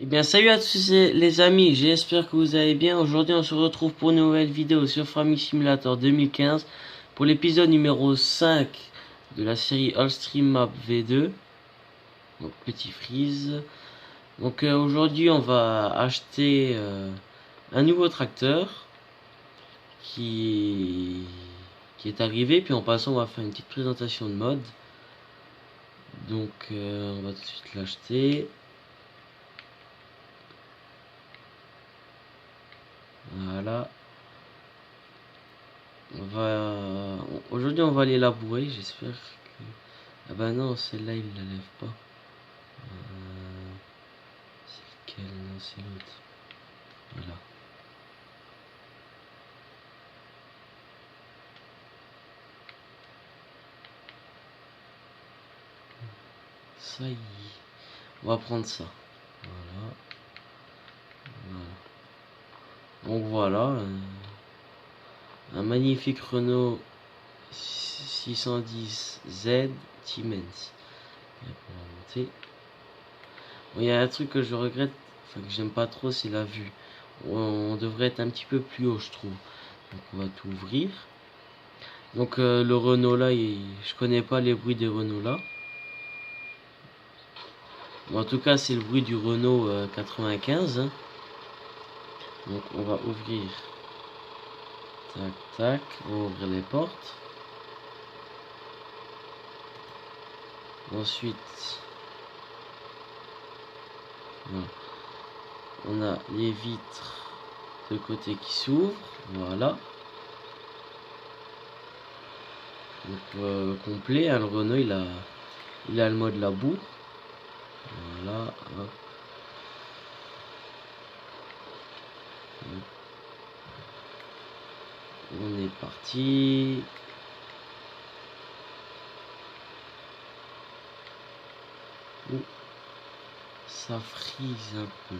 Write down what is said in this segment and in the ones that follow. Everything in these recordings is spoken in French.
Eh bien, salut à tous les amis, j'espère que vous allez bien. Aujourd'hui, on se retrouve pour une nouvelle vidéo sur Farming Simulator 2015 pour l'épisode numéro 5 de la série All Stream Map V2. Donc, petit freeze. Donc, aujourd'hui, on va acheter un nouveau tracteur qui est arrivé. Puis, en passant, on va faire une petite présentation de mode. Donc, on va tout de suite l'acheter. Voilà. Aujourd'hui on va aller labourer, j'espère que... Ah bah non, celle-là il la lève pas. C'est lequel? Non, c'est l'autre. Voilà. Ça y est. On va prendre ça. Voilà. Voilà. Donc voilà. Un magnifique Renault 610Z Siemens. Bon, il y a un truc que je regrette, enfin que j'aime pas trop, c'est la vue. On devrait être un petit peu plus haut, je trouve. Donc on va tout ouvrir. Donc le Renault là, je connais pas les bruits des Renault là. Bon, en tout cas, c'est le bruit du Renault 95. Hein. Donc on va ouvrir. Tac, tac. On va ouvrir les portes. Ensuite, voilà. On a les vitres de côté qui s'ouvrent. Voilà. Donc complet. Hein, le Renault, il a le mode la boue. Voilà. Hop. On est parti. Ouh, ça frise un peu.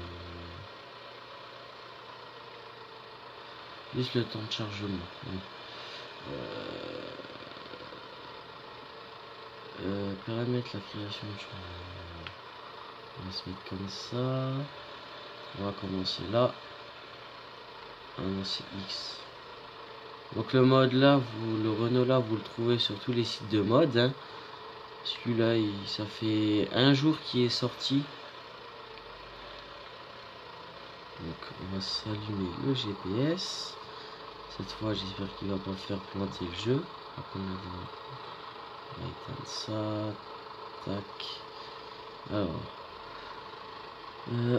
Juste le temps de chargement. Paramètres la création de champ. On va se mettre comme ça. On va commencer là. Ah non, c'est X. Donc le mode là, le Renault là, vous le trouvez sur tous les sites de mode. Hein. Celui-là, ça fait un jour qu'il est sorti. Donc on va s'allumer le GPS. Cette fois, j'espère qu'il va pas faire planter le jeu. On va éteindre ça. Tac. Alors.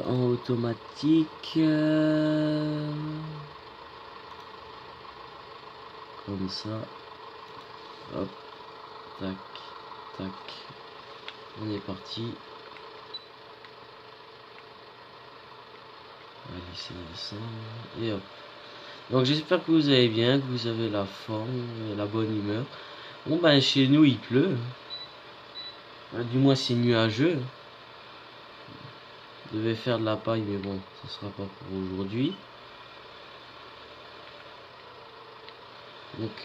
En automatique. Comme ça. Hop. Tac. Tac. On est parti. Allez, c'est descendre. Et hop. Donc j'espère que vous allez bien, que vous avez la forme, la bonne humeur. Bon ben chez nous il pleut. Du moins c'est nuageux. Je devais faire de la paille mais bon, ce sera pas pour aujourd'hui. Donc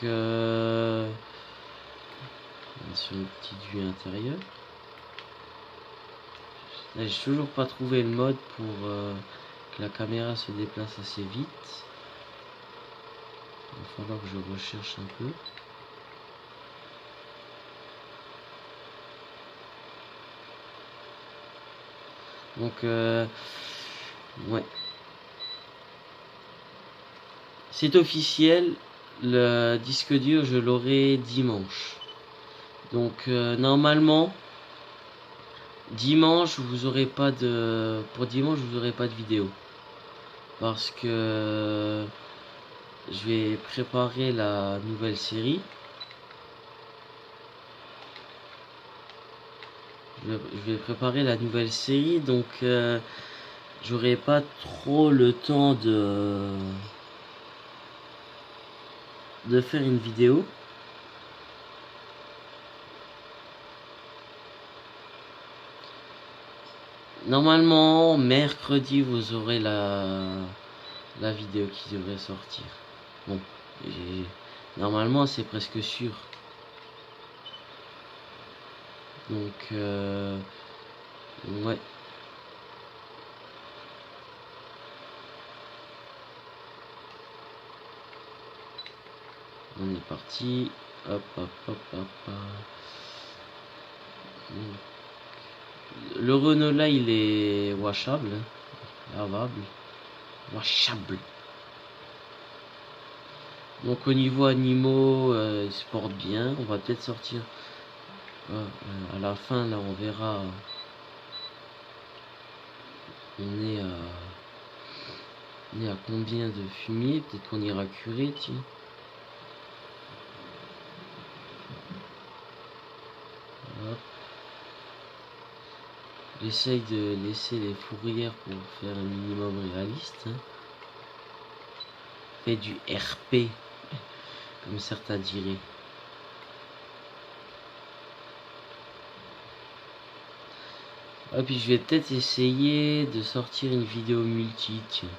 sur une petite vue intérieure. Là j'ai toujours pas trouvé le mode pour que la caméra se déplace assez vite. Il va falloir que je recherche un peu. Donc ouais. C'est officiel, le disque dur je l'aurai dimanche. Donc normalement dimanche vous aurez pas de vidéo parce que je vais préparer la nouvelle série. Je vais préparer la nouvelle série, donc j'aurai pas trop le temps de faire une vidéo. Normalement, mercredi, vous aurez la vidéo qui devrait sortir. Bon, normalement, c'est presque sûr. Donc, ouais. On est parti. Hop, hop, hop, hop, hop. Le Renault là, il est washable. Lavable. Washable. Donc au niveau animaux, ils se portent bien. On va peut-être sortir. À la fin là, on verra. On est à combien de fumier? Peut-être qu'on ira curer, tiens. Hop. J'essaye de laisser les fourrières pour faire un minimum réaliste. Hein. Fait du RP, comme certains diraient. Et puis je vais peut-être essayer de sortir une vidéo multi, tiens.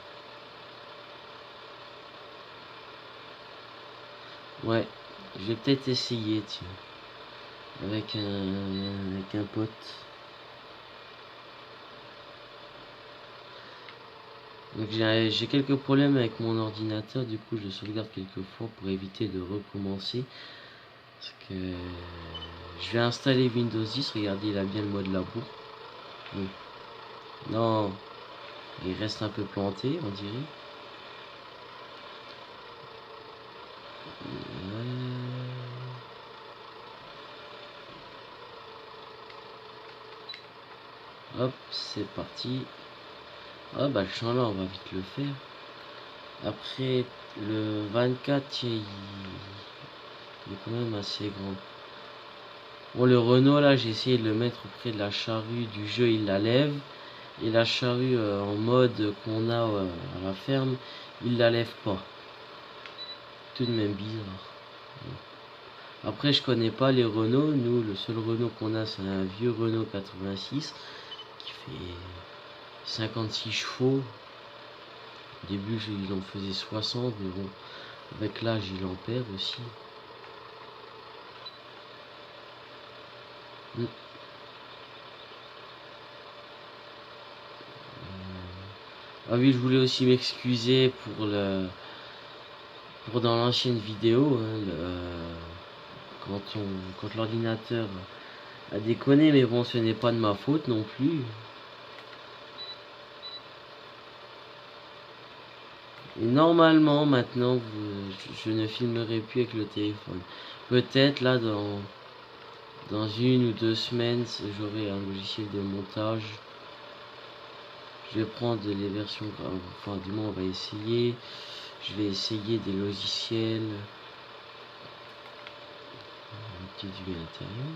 Ouais, je vais peut-être essayer, tiens. Avec un pote. Donc j'ai quelques problèmes avec mon ordinateur, du coup je sauvegarde quelques fois pour éviter de recommencer. Parce que je vais installer Windows 10, regardez, il a bien le mode labour. Oui. Non, il reste un peu planté, on dirait. Hop, c'est parti. Ah bah le champ là, on va vite le faire. Après, le 24, il est quand même assez grand. Bon, le Renault là, j'ai essayé de le mettre auprès de la charrue du jeu, il la lève. Et la charrue en mode qu'on a à la ferme, il la lève pas. Tout de même bizarre. Après, je connais pas les Renault. Nous, le seul Renault qu'on a, c'est un vieux Renault 86 qui fait 56 chevaux. Au début, il en faisait 60, mais bon, avec l'âge, il en perd aussi. Ah oui, je voulais aussi m'excuser pour dans l'ancienne vidéo, hein, quand l'ordinateur a déconné, mais bon, ce n'est pas de ma faute non plus. Et normalement, maintenant, je ne filmerai plus avec le téléphone. Peut-être là, dans 1 ou 2 semaines, j'aurai un logiciel de montage. Je vais prendre les versions, enfin du moins on va essayer. Je vais essayer des logiciels. Un petit du à l'intérieur.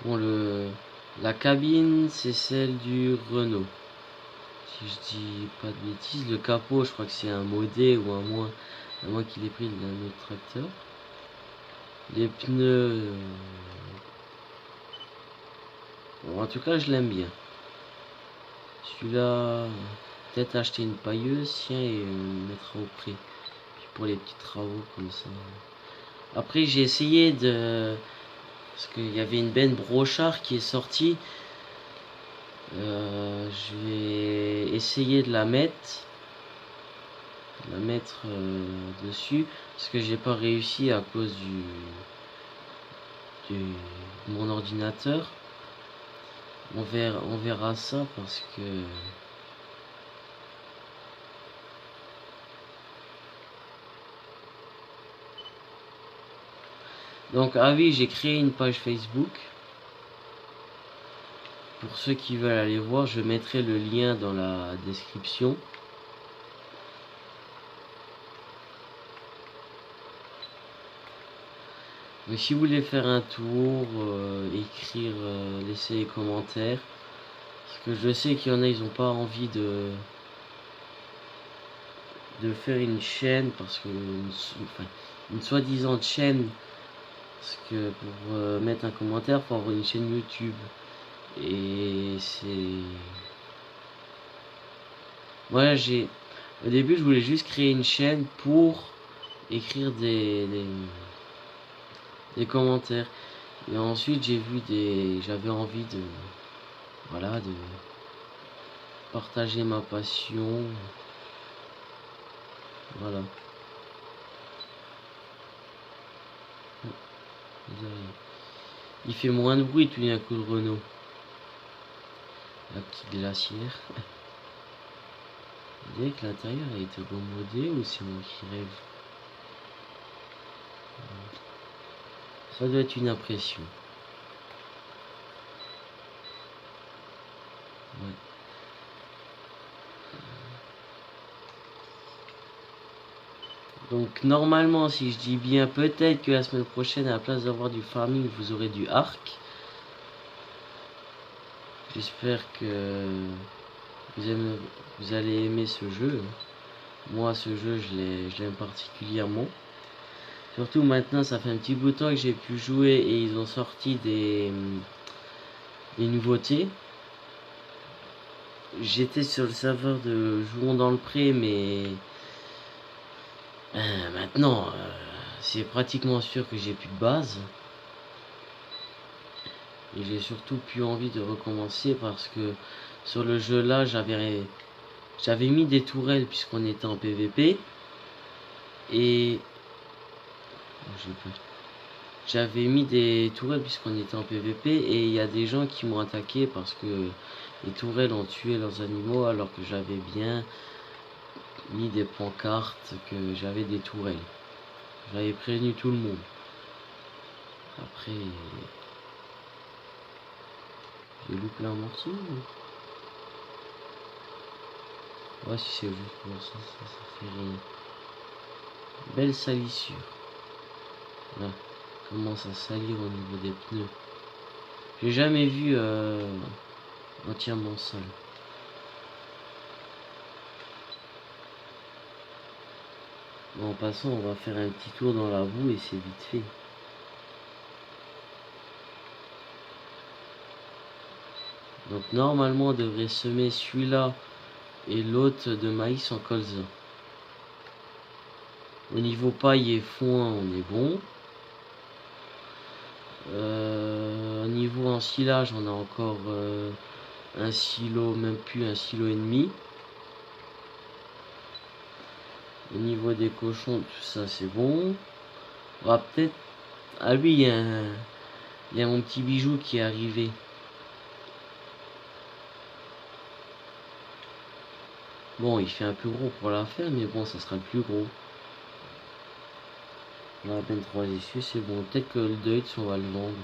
Bon, la cabine, c'est celle du Renault. Si je dis pas de bêtises, le capot, je crois que c'est un modé ou un moins, à moins qu'il ait pris d'un autre tracteur. Les pneus, bon, en tout cas, je l'aime bien. Celui-là, peut-être acheter une pailleuse, tiens, et le mettre au prix. Puis pour les petits travaux comme ça. Après, j'ai essayé de, parce qu'il y avait une benne Brochard qui est sortie. Je vais essayer de la mettre. Dessus. Parce que j'ai pas réussi à cause de mon ordinateur. On verra ça parce que. Donc, ah oui, j'ai créé une page Facebook. Pour ceux qui veulent aller voir, je mettrai le lien dans la description. Mais si vous voulez faire un tour, écrire, laisser les commentaires. Parce que je sais qu'il y en a, ils n'ont pas envie de faire une chaîne. Parce que une soi-disant chaîne. Parce que pour mettre un commentaire, il faut avoir une chaîne YouTube. Et c'est... Moi, au début, je voulais juste créer une chaîne pour écrire des commentaires. Et ensuite, j'avais envie de... Voilà, partager ma passion. Voilà. Il fait moins de bruit tout d'un coup le Renault. La petite glacière. Vous voyez que l'intérieur a été remodé ou c'est moi qui rêve? Ça doit être une impression. Ouais. Donc normalement, si je dis bien, peut-être que la semaine prochaine, à la place d'avoir du farming, vous aurez du arc. J'espère que vous allez aimer ce jeu. Moi, ce jeu, je l'aime particulièrement. Surtout maintenant, ça fait un petit bout de temps que j'ai pu jouer et ils ont sorti des nouveautés. J'étais sur le serveur de Jouons dans le Pré, mais maintenant, c'est pratiquement sûr que j'ai plus de base. Et j'ai surtout plus envie de recommencer parce que sur le jeu là, j'avais mis des tourelles puisqu'on était en PVP. Et j'avais mis des tourelles puisqu'on était en PVP et il y a des gens qui m'ont attaqué parce que les tourelles ont tué leurs animaux alors que j'avais bien mis des pancartes que j'avais des tourelles. J'avais prévenu tout le monde. Après, j'ai loupé un morceau ou... Ouais, si c'est juste pour ça, ça fait rien. Belle salissure. Là, commence à salir au niveau des pneus. J'ai jamais vu entièrement sale. Bon, en passant, on va faire un petit tour dans la boue et c'est vite fait. Donc normalement, on devrait semer celui-là et l'autre de maïs en colza. Au niveau paille et foin, on est bon. Au niveau ensilage, on a encore un silo, même plus un silo et demi. Au niveau des cochons, tout ça c'est bon. On va peut-être... Ah oui, il y a mon petit bijou qui est arrivé. Bon, il fait un peu gros pour la faire, mais bon, ça sera le plus gros. On a à peine 3 issues, c'est bon. Peut-être que le Deutz, on va le vendre.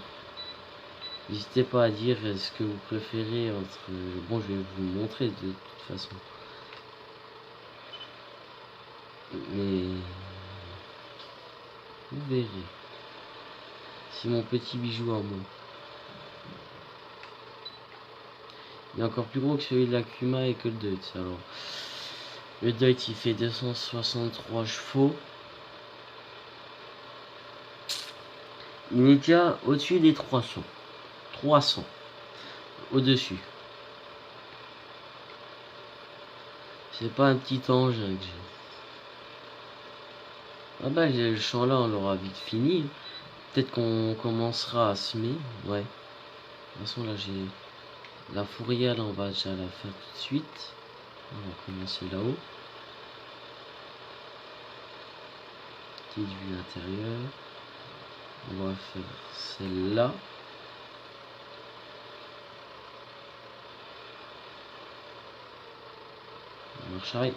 N'hésitez pas à dire ce que vous préférez entre... Bon, je vais vous montrer de toute façon. Mais... vous verrez. C'est mon petit bijou à moi. Il est encore plus gros que celui de la Kuma et que le Deutz. Alors, le Deutz, il fait 263 chevaux. Il est déjà au-dessus des 300. 300. Au-dessus. C'est pas un petit engin que j'ai. Ah bah le champ là on l'aura vite fini. Peut-être qu'on commencera à semer. Ouais. De toute façon là j'ai la fourrière là on va déjà la faire tout de suite. On va commencer là-haut. Petite vue intérieure. On va faire celle-là. Marche.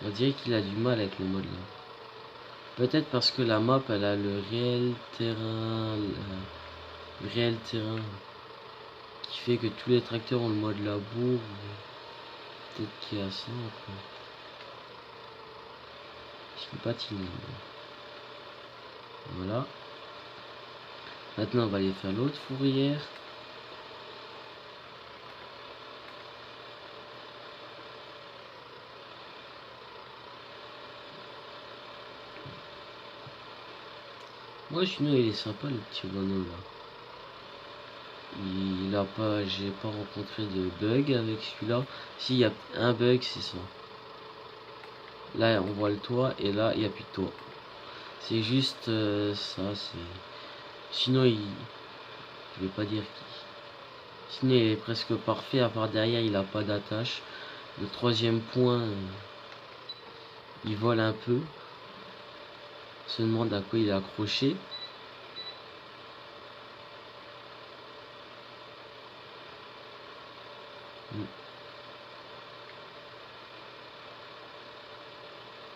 On dirait qu'il a du mal avec le mode là. Peut-être parce que la map elle a le réel terrain. Le réel terrain. Qui fait que tous les tracteurs ont le mode labour. Peut-être qu'il y a ça encore. Je patine. Voilà. Maintenant on va aller faire l'autre fourrière. Moi sinon il est sympa le petit Renault là. Il a pas, j'ai pas rencontré de bug avec celui-là. S'il y a un bug c'est ça. Là on voit le toit et là il n'y a plus de toit. C'est juste ça, c'est. Sinon il. Je vais pas dire qui. Sinon il est presque parfait, à part derrière il a pas d'attache. Le troisième point, il vole un peu. On se demande à quoi il est accroché.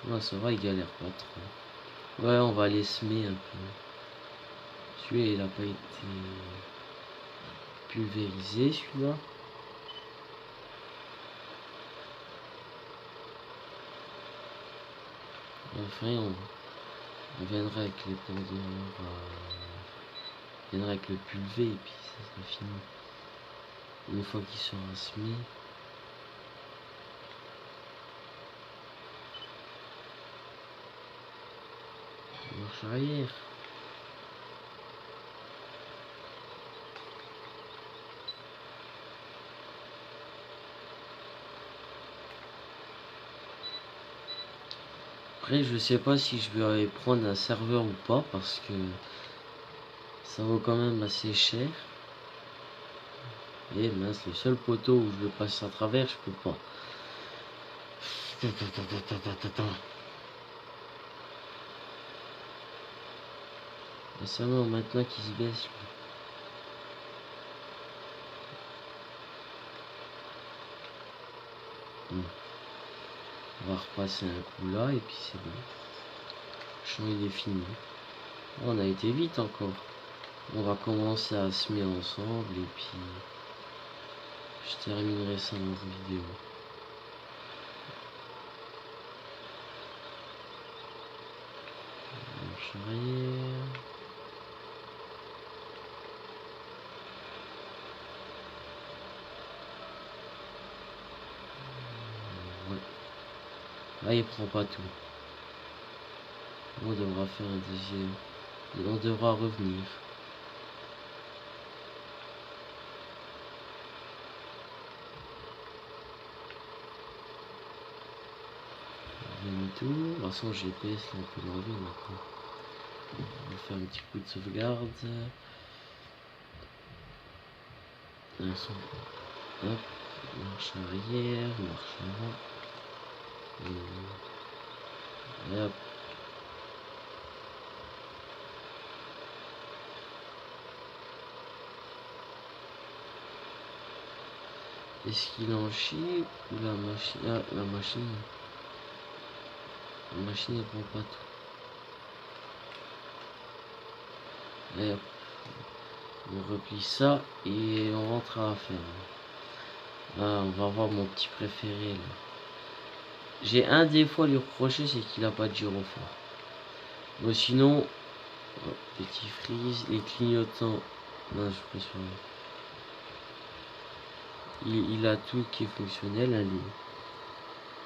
Ouais, ça va, il galère pas trop. Ouais, on va aller semer un peu. Celui-là, il a pas été pulvérisé, celui-là. Enfin, on viendra avec les pendeurs, on viendra avec le pulvé et puis ça sera fini. Une fois qu'il sera semé. Marche arrière. Après, je sais pas si je vais aller prendre un serveur ou pas parce que ça vaut quand même assez cher. Et mince, le seul poteau où je veux passer à travers, je peux pas. Et seulement maintenant qu'il se baisse. On va repasser un coup là et puis c'est bon. Le champ il est fini. Oh, on a été vite encore. On va commencer à semer ensemble et puis je terminerai ça dans une vidéo. Marche arrière. Ouais. Là il prend pas tout. On devra faire un deuxième. Et on devra revenir. Tout. De toute façon GPS là, on peut l'enlever maintenant. On va faire un petit coup de sauvegarde. Hop, marche arrière, marche avant. Et hop. Est-ce qu'il en chie ou la machine? Ah, la machine. La machine ne prend pas tout. Et hop. On replie ça et on rentre à la ferme. Là, on va voir mon petit préféré là. J'ai un défaut à lui reprocher, c'est qu'il a pas de gyrophare. Bon, sinon, petit freeze, les clignotants. Non, je préfère. Il a tout qui est fonctionnel. Hein,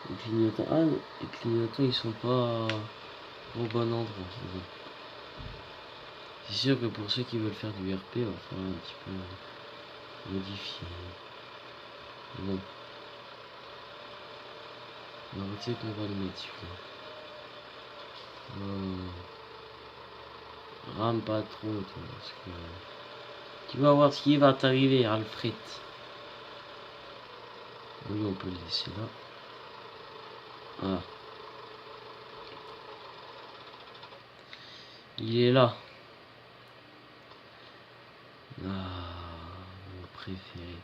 les clignotants. Ah, les clignotants ils sont pas au bon endroit. C'est sûr que pour ceux qui veulent faire du RP, il va falloir un petit peu modifier. Bon. Alors, tu sais qu'on va le mettre celui-là. Rame pas trop, toi, parce que tu vas voir ce qui va t'arriver, Alfred. Lui, on peut le laisser là. Ah. Il est là. Ah, mon préféré.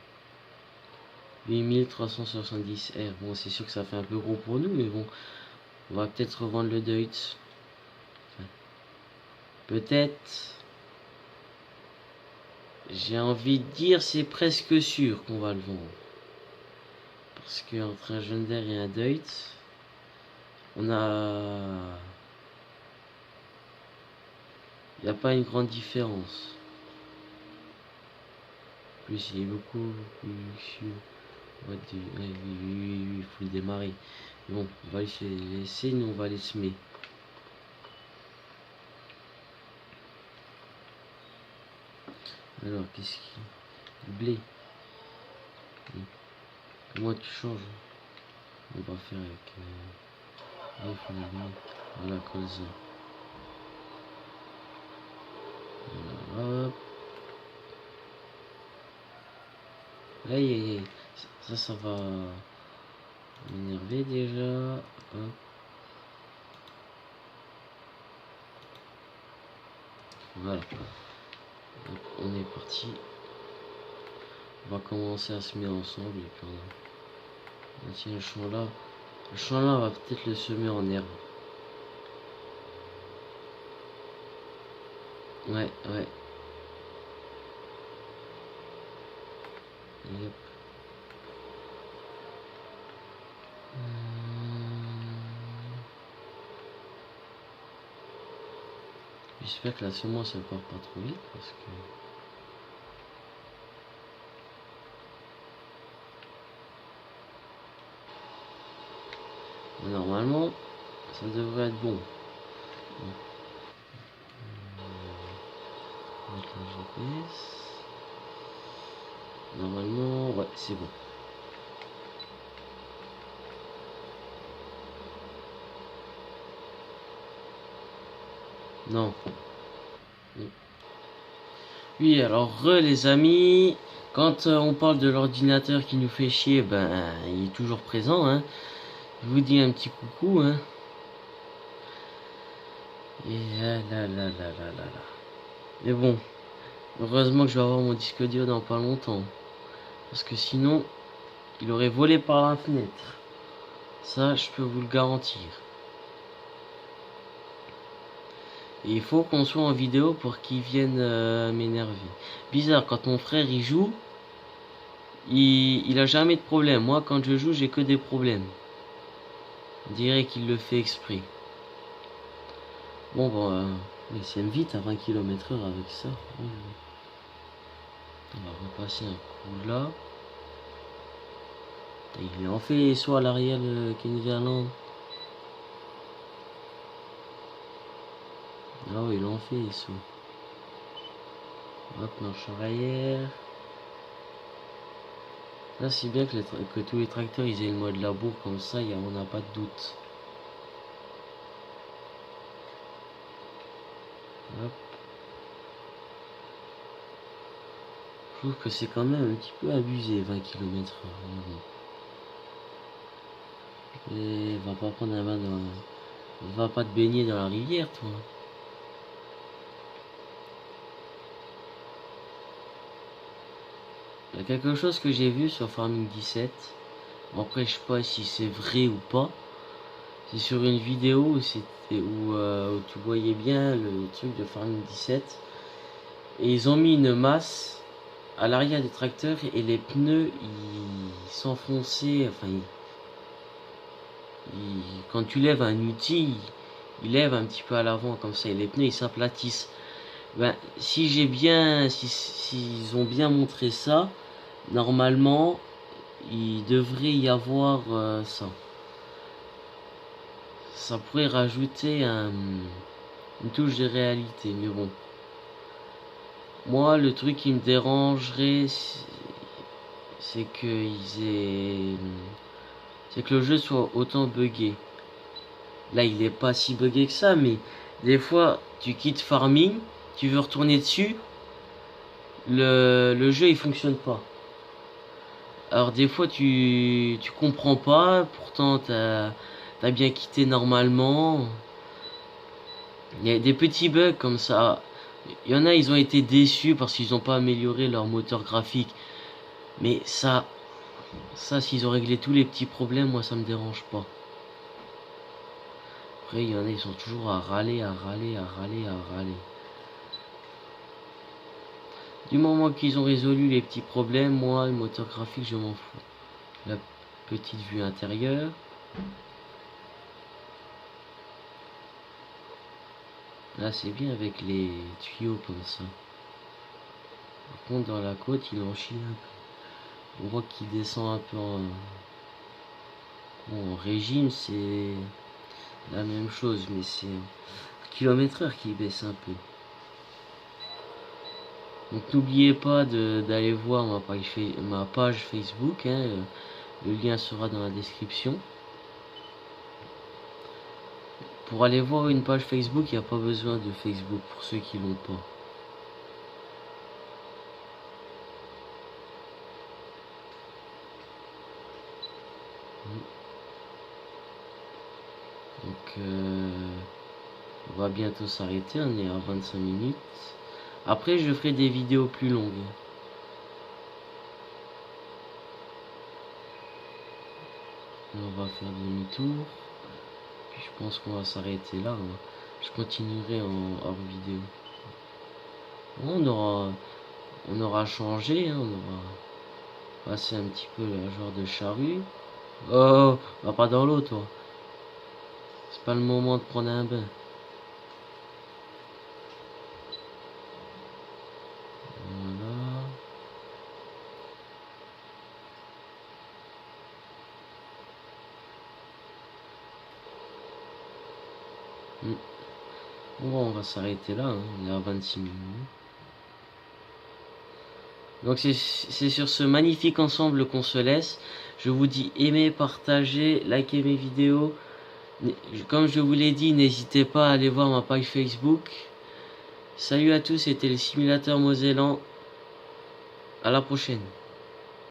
8370 R. Bon, c'est sûr que ça fait un peu gros pour nous, mais bon. On va peut-être revendre le Deutz. Enfin, peut-être. J'ai envie de dire, c'est presque sûr qu'on va le vendre. Parce qu'entre un Jonder et un Deutz, on a... Il n'y a pas une grande différence. En plus, il est beaucoup plus luxueux. Ouais, oui, il faut le démarrer. Bon, on va les laisser, nous on va les semer. Alors, qu'est-ce qui... Du blé. Comment tu changes? On va faire avec... Ah, il faut le blé. Voilà, colza. Voilà, hop. Aïe aïe aïe. Ça va m'énerver déjà. Hop. Voilà. Donc, on est parti. On va commencer à se mettre ensemble et puis on tient le champ là. Le champ là, on va peut-être le semer en herbe. Ouais, ouais. Et hop. J'espère que la semence elle part pas trop vite parce que. Normalement, ça devrait être bon. Avec le GPS. Normalement, ouais, c'est bon. Non. Oui, alors les amis, quand on parle de l'ordinateur qui nous fait chier, ben il est toujours présent, hein. Je vous dis un petit coucou, hein. Et là là là là là là là. Mais bon, heureusement que je vais avoir mon disque dur dans pas longtemps. Parce que sinon, il aurait volé par la fenêtre. Ça, je peux vous le garantir. Et il faut qu'on soit en vidéo pour qu'il vienne m'énerver. Bizarre, quand mon frère il joue, il a jamais de problème. Moi, quand je joue, j'ai que des problèmes. On dirait qu'il le fait exprès. Bon, il s'aime vite à 20 km/h avec ça. On va repasser un coup là. Il en fait soit à l'arrière de Kenny Verland. Ah oui, il en fait soit. Hop, marche arrière. Là, c'est bien que tous les tracteurs ils aient le mode labour comme ça, on n'a pas de doute. Hop. Je trouve que c'est quand même un petit peu abusé, 20 km/h. Et va pas prendre un bain dans. Va pas te baigner dans la rivière, toi. Il y a quelque chose que j'ai vu sur Farming 17. Bon, après, je sais pas si c'est vrai ou pas. C'est sur une vidéo où où tu voyais bien le truc de Farming 17. Et ils ont mis une masse à l'arrière des tracteurs et les pneus ils s'enfonçaient. Enfin, quand tu lèves un outil, il lève un petit peu à l'avant comme ça et les pneus ils s'aplatissent. Ben, s'ils ont bien montré ça, normalement, il devrait y avoir ça. Ça pourrait rajouter une touche de réalité, mais bon. Moi, le truc qui me dérangerait, c'est que le jeu soit autant buggé. Là, il est pas si buggé que ça, mais des fois, tu quittes Farming, tu veux retourner dessus, le jeu il fonctionne pas. Alors des fois tu comprends pas, pourtant t'as bien quitté normalement. Il y a des petits bugs comme ça. Il y en a, ils ont été déçus parce qu'ils n'ont pas amélioré leur moteur graphique. Mais ça s'ils ont réglé tous les petits problèmes, moi ça me dérange pas. Après il y en a, ils sont toujours à râler. Du moment qu'ils ont résolu les petits problèmes, moi, le moteur graphique, je m'en fous. La petite vue intérieure. Là, c'est bien avec les tuyaux comme ça. Par contre, dans la côte, il en chie un peu. On voit qu'il descend un peu en... Bon, en régime, c'est la même chose, mais c'est km/h qui baisse un peu. Donc n'oubliez pas d'aller voir ma page Facebook, hein, le lien sera dans la description. Pour aller voir une page Facebook, il n'y a pas besoin de Facebook pour ceux qui l'ont pas. on va bientôt s'arrêter, on est à 25 minutes. Après je ferai des vidéos plus longues. On va faire demi-tour. Puis je pense qu'on va s'arrêter là. Hein. Je continuerai en hors vidéo. On aura changé, hein, on aura passé un petit peu la genre de charrue. Oh, va pas dans l'eau toi. C'est pas le moment de prendre un bain. Voilà. Bon, on va s'arrêter là, hein. On est à 26 minutes. Donc c'est sur ce magnifique ensemble qu'on se laisse. Je vous dis aimez, partagez, likez mes vidéos. Comme je vous l'ai dit, n'hésitez pas à aller voir ma page Facebook. Salut à tous, c'était le simulateur Mosellan. À la prochaine.